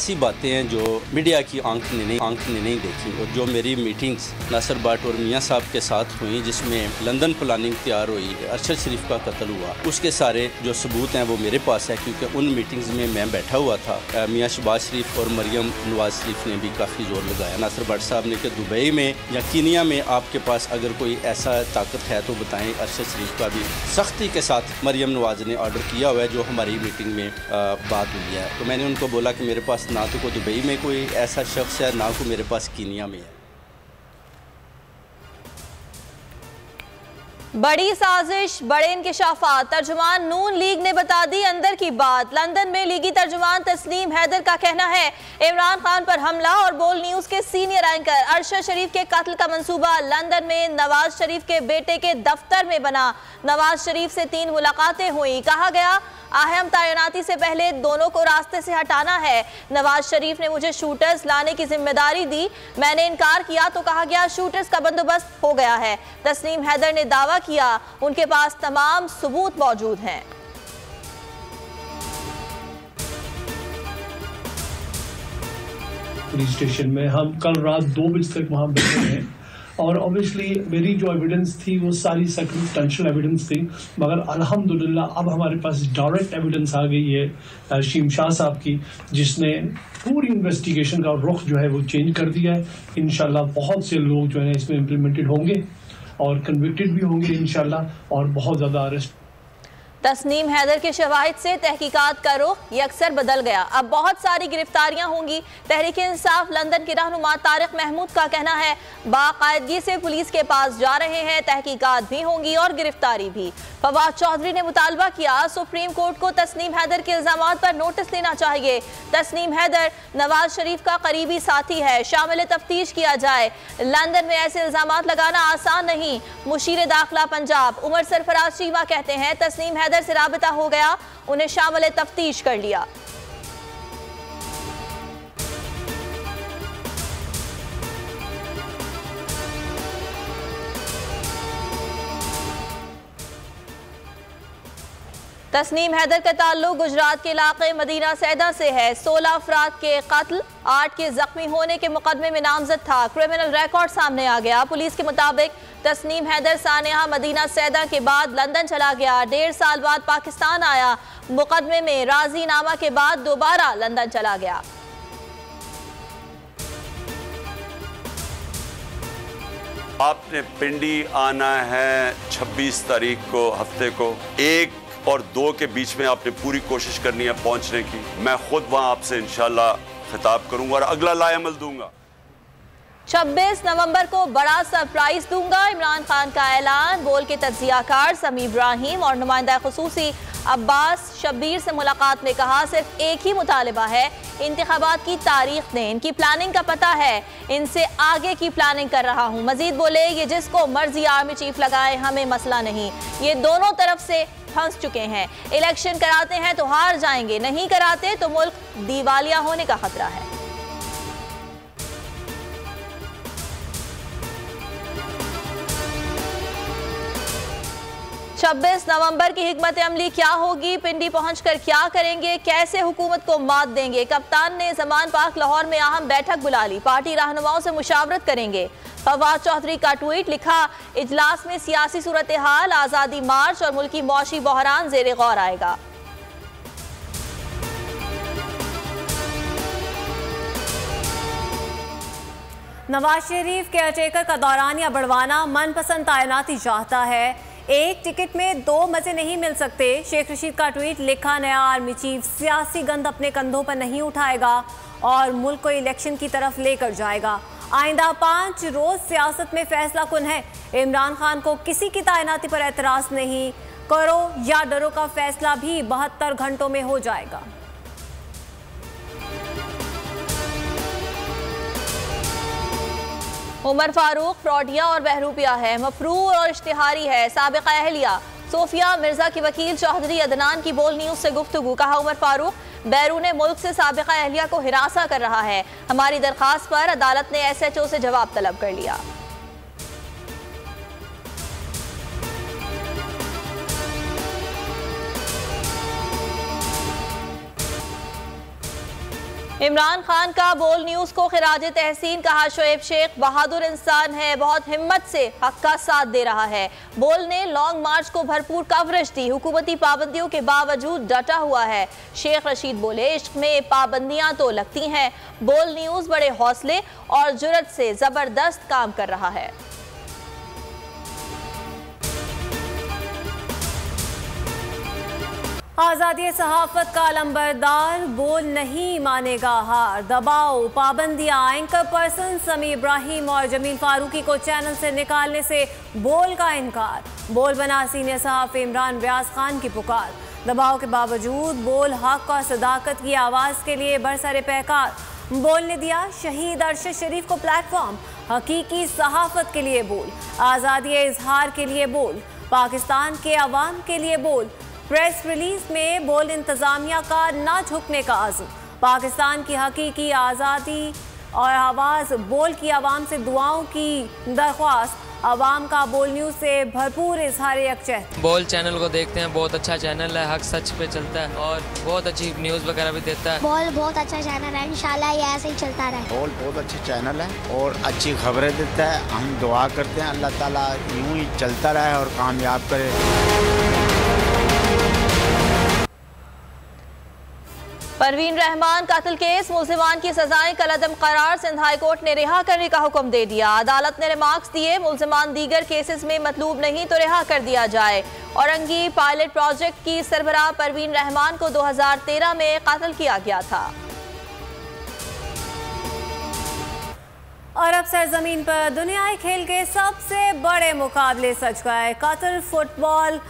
ऐसी बातें हैं जो मीडिया की आंख ने नहीं देखी। और जो मेरी मीटिंग्स नासिर भट्ट और मियाँ साहब के साथ हुई, जिसमें लंदन प्लानिंग तैयार हुई, अरशद शरीफ का कत्ल हुआ, उसके सारे जो सबूत हैं वो मेरे पास है, क्योंकि उन मीटिंग्स में मैं बैठा हुआ था। मियाँ शहबाज शरीफ और मरियम नवाज शरीफ ने भी काफ़ी जोर लगाया नासिर भट्ट साहब ने कि दुबई में या कीनिया में आपके पास अगर कोई ऐसा ताकत है तो बताएं। अरशद शरीफ का भी सख्ती के साथ मरियम नवाज ने ऑर्डर किया हुआ है, जो हमारी मीटिंग में बात हुई है। तो मैंने उनको बोला कि मेरे पास ना तो कोई दुबई में कोई ऐसा शख्स है, ना कोई मेरे पास कीनिया में है। बड़ी साजिश, बड़े इंकशाफात, तर्जुमान नून लीग ने बता दी अंदर की बात। लंदन में लीगी तर्जुमान तस्नीम हैदर का कहना है इमरान खान पर हमला और बोल न्यूज के सीनियर एंकर अरशद शरीफ के कत्ल का मंसूबा लंदन में नवाज शरीफ के बेटे के दफ्तर में बना। नवाज शरीफ से 3 मुलाकातें हुई। कहा गया अहम तैनाती से पहले दोनों को रास्ते से हटाना है। नवाज शरीफ ने मुझे शूटर्स लाने की जिम्मेदारी दी, मैंने इनकार किया तो कहा गया शूटर्स का बंदोबस्त हो गया है। तस्नीम हैदर ने दावा किया उनके पास तमाम सबूत मौजूद हैं। पुलिस स्टेशन में हम कल रात 2 बजे तक वहां बैठे हैं और ऑब्वियसली मेरी जो एविडेंस थी वो सारी सर्कमस्टेंशियल एविडेंस थी, मगर अल्हम्दुलिल्लाह अब हमारे पास डायरेक्ट एविडेंस आ गई है शीम शाह साहब की, जिसने पूरी इन्वेस्टिगेशन का रुख जो है वो चेंज कर दिया है। इंशाल्लाह बहुत से लोग जो है इसमें इम्प्लीमेंटेड होंगे और कन्विक्टेड भी होंगे इंशाल्लाह, और बहुत ज़्यादा अरेस्ट। तस्नीम हैदर के शवाहिद से तहकीकात का रुख यकसर बदल गया। अब बहुत सारी गिरफ्तारियां होंगी। तहरीक-ए-इंसाफ लंदन के रहनुमा तारिक महमूद का कहना है बाकायदगी से पुलिस के पास जा रहे हैं, तहकीकात भी होंगी और गिरफ्तारी भी। फवाद चौधरी ने मुतालबा किया सुप्रीम कोर्ट को तस्नीम हैदर के इल्जामात पर नोटिस देना चाहिए। तस्नीम हैदर नवाज शरीफ का करीबी साथी है, शामिल तफ्तीश किया जाए। लंदन में ऐसे इल्जामात लगाना आसान नहीं। मुशीर दाखिला पंजाब उमर सरफराज चीमा कहते हैं तस्नीम हैदर से राबता हो गया, उन्हें शामिल तफ्तीश कर लिया। तस्नीम हैदर का ताल्लुक गुजरात के इलाके मदीना सैदा से है। 16 अफराद के कत्ल, 8 के जख्मी होने के मुकदमे में नामजद था। क्रिमिनल रिकॉर्ड सामने आ गया। पुलिस के मुताबिक तस्नीम हैदर सानिया मदीना सैदा के बाद लंदन चला गया, 1.5 साल बाद पाकिस्तान आया। मुकदमे में राजीनामा के बाद दोबारा लंदन चला गया। आपने पिंडी आना है 26 तारीख को, हफ्ते को 1 और 2 के बीच में आपने पूरी कोशिश करनी है पहुंचने की। मैं खुद वहां आपसे इंशाल्लाह खिताब करूंगा और अगला लाएमल दूंगा। 26 नवंबर को बड़ा सरप्राइज दूंगा, इमरान खान का ऐलान। बोल के तज्जियाकार समी इब्राहिम और नुमाइंदा खुसूसी अब्बास शब्बीर से मुलाकात में कहा सिर्फ एक ही मुतालिबा है, इंतखाबात की तारीख दें। इनकी प्लानिंग का पता है, इनसे आगे की प्लानिंग कर रहा हूं। मजीद बोले ये जिसको मर्जी आर्मी चीफ लगाए, हमें मसला नहीं। ये दोनों तरफ से फंस चुके हैं। इलेक्शन कराते हैं तो हार जाएंगे, नहीं कराते तो मुल्क दिवालिया होने का खतरा है। छब्बीस नवंबर की हिकमत अमली क्या होगी, पिंडी पहुंचकर क्या करेंगे, कैसे हुकूमत को मात देंगे। कप्तान ने ज़मान पाक लाहौर में अहम बैठक बुला ली, पार्टी रहनुमाओं से मुशावरत करेंगे। फवाद चौधरी का ट्वीट लिखा इजलास में सियासी सूरत हाल, आज़ादी मार्च और मुल्की मौशी बहरान ज़ेरे गौर आएगा। नवाज शरीफ केयरटेकर का दौरानिया बढ़वाना मनपसंद तैनाती चाहता है, एक टिकट में 2 मजे नहीं मिल सकते। शेख रशीद का ट्वीट लिखा नया आर्मी चीफ सियासी गंद अपने कंधों पर नहीं उठाएगा और मुल्क को इलेक्शन की तरफ लेकर जाएगा। आइंदा 5 रोज सियासत में फैसला कुन है। इमरान खान को किसी की तैनाती पर एतराज नहीं, करो या डरो का फैसला भी 72 घंटों में हो जाएगा। उमर फारूक फ्रॉडिया और बहरूपिया है, मफरूर और इश्तिहारी है, साबिका अहलिया। सोफिया मिर्जा की वकील चौधरी अदनान की बोल न्यूज से गुफ्तगू। कहा उमर फारूक बैरून मुल्क से साबिका अहलिया को हिरासा कर रहा है, हमारी दरखास्त पर अदालत ने SHO से जवाब तलब कर लिया। इमरान खान का बोल न्यूज को खिराज तहसीन, कहा शोएब शेख बहादुर इंसान है, बहुत हिम्मत से हक का साथ दे रहा है। बोल ने लॉन्ग मार्च को भरपूर कवरेज दी, हुकूमती पाबंदियों के बावजूद डटा हुआ है। शेख रशीद बोले इश्क में पाबंदियां तो लगती हैं, बोल न्यूज बड़े हौसले और जुर्रत से जबरदस्त काम कर रहा है। आज़ादी सहाफत का लंबरदार, बोल नहीं मानेगा हार, दबाव पाबंदियां, एंकर पर्सन समी इब्राहिम और जमील फारूकी को चैनल से निकालने से बोल का इनकार। बोल बना सीनियर सहाफ़ी इमरान रियाज खान की पुकार, दबाव के बावजूद बोल हक और सदाकत की आवाज़ के लिए बरसरे पैकार। बोल ने दिया शहीद अरशद शरीफ को प्लेटफॉर्म, हकीकी सहाफत के लिए बोल, आज़ादी इजहार के लिए बोल, पाकिस्तान के अवाम के लिए बोल। प्रेस रिलीज में बोल इंतजामिया का ना झुकने का आज़म, पाकिस्तान की हकीकी आज़ादी और आवाज़, बोल की आवाम से दुआओं की दरख्वास्त, आवाम का बोल न्यूज़ से भरपूर इजहार यकजहत। बोल चैनल को देखते हैं, बहुत अच्छा चैनल है, हक सच पे चलता है और बहुत अच्छी न्यूज़ वगैरह भी देता है। बोल बहुत अच्छा चैनल है, इंशाल्लाह ये ऐसे ही चलता रहे। बोल बहुत अच्छा चैनल है और अच्छी खबरें देता है। हम दुआ करते हैं अल्लाह ताला यूं ही चलता रहे और कामयाब करे। परवीन रहमान कातिल केस, मुल्जिमान की सजाएं कलअदम करार, सिंध हाई कोर्ट ने रिहा करने का हुक्म दे दिया। अदालत ने रिमार्क्स दिए, मुल्जिमान दीगर केसेस में मतलूब नहीं तो रिहा कर दिया जाए। औरंगी पायलट प्रोजेक्ट की सरबराह परवीन रहमान को 2013 में कातिल किया गया था। अरब सरजमीन पर दुनियाई खेल के सबसे बड़े मुकाबले सज गए। कतर फुटबॉल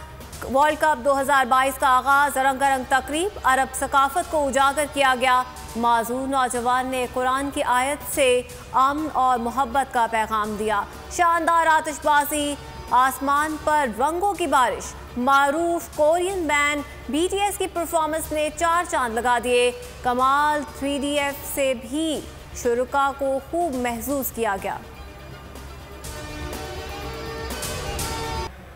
वर्ल्ड कप 2022 का आगाज, रंगारंग तकरीब, अरब सकाफत को उजागर किया गया। माजूर नौजवान ने कुरान की आयत से अमन और मोहब्बत का पैगाम दिया। शानदार आतिशबाजी, आसमान पर रंगों की बारिश, मारूफ कोरियन बैंड BTS की परफॉर्मेंस ने 4 चांद लगा दिए। कमाल 3DF से भी शुरुका को खूब महसूस किया गया।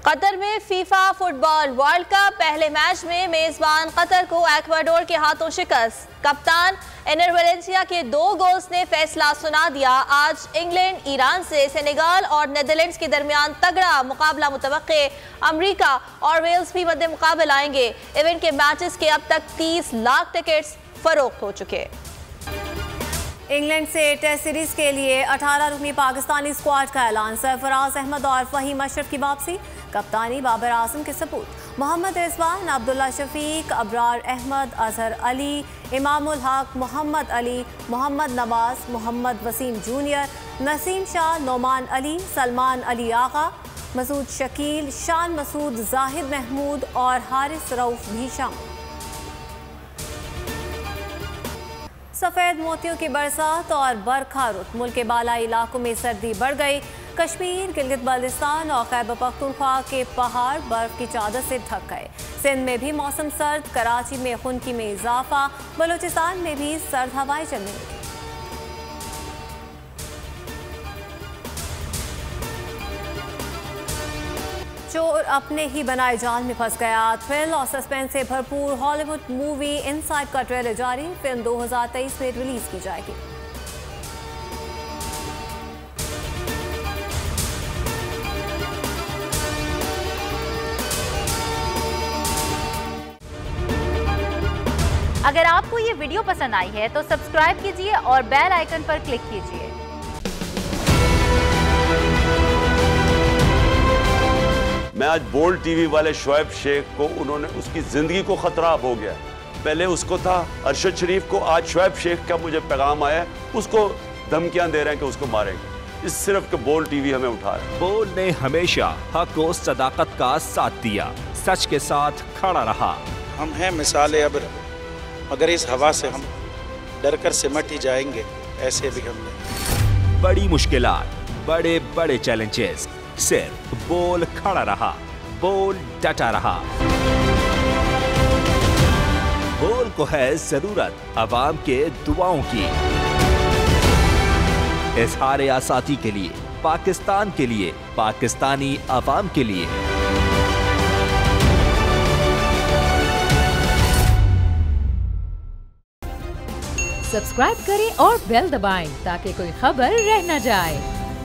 कतर में फीफा फुटबॉल वर्ल्ड कप पहले मैच में मेजबान कतर को एक्वाडोर के हाथों शिकस्त। कप्तान एनर वेलेंसिया के 2 गोल्स ने फैसला सुना दिया। आज इंग्लैंड, ईरान से सेनेगाल और नेदरलैंड्स के दरमियान तगड़ा मुकाबला मुतवक्के। अमेरिका और वेल्स भी मद्दे मुकाबले आएंगे। इवेंट के मैचेस के अब तक 30 लाख टिकट्स फरोख्त हो चुके। इंग्लैंड से टेस्ट सीरीज के लिए 18 रुकनी पाकिस्तानी स्क्वाड का ऐलान। सरफराज अहमद और फहीम अशरफ की वापसी, कप्तानी बाबर आजम के सपूत। मोहम्मद रिजवान, अब्दुल्ला शफीक, अबरार अहमद, अजहर अली, इमामुल हक, मोहम्मद अली, मोहम्मद नवाज, मोहम्मद वसीम जूनियर, नसीम शाह, नोमान अली, सलमान अली आगा, मसूद शकील, शान मसूद, जाहिद महमूद और हारिस रऊफ भी शामिल। सफ़ेद मोतियों की बरसात और बरखा रुत, मुल्क के बालाई इलाकों में सर्दी बढ़ गई। कश्मीर, गिलगित बल्तिस्तान और खैबर पख्तूनख्वा के पहाड़ बर्फ की चादर से ढक गए। सिंध में भी मौसम सर्द, कराची में खुनकी में इजाफा, बलूचिस्तान में भी सर्द हवाएं चलने लगी। चोर अपने ही बनाए जाल में फंस गया। थ्रिल और सस्पेंस से भरपूर हॉलीवुड मूवी इनसाइड का ट्रेलर जारी, फिल्म 2023 में रिलीज की जाएगी। अगर आपको ये वीडियो पसंद आई है तो सब्सक्राइब कीजिए और बेल आइकन पर क्लिक कीजिए। मैं आज बोल्ड टीवी वाले शोएब शेख को, उन्होंने उसकी जिंदगी को खतरा अब हो गया। पहले उसको था अरशद शरीफ को, आज शोएब शेख का मुझे पैगाम आया, उसको धमकियां दे रहे हैं कि उसको मारेंगे। इस सिर्फ के बोल्ड टीवी हमें उठा रहा है। बोल्ड ने हमेशा हक और सदाकत का साथ दिया, सच के साथ खड़ा रहा। हम हैं मिसाल अब्र, मगर इस हवा से हम डर कर सिमट ही जाएंगे, ऐसे भी हम नहीं। बड़ी मुश्किलात, बड़े बड़े चैलेंजेस, सिर्फ बोल खड़ा रहा, बोल डटा रहा। बोल को है जरूरत अवाम के दुआओं की। इजहार आसाती के लिए, पाकिस्तान के लिए, पाकिस्तानी अवाम के लिए। सब्सक्राइब करें और बेल दबाएं ताकि कोई खबर रह न जाए।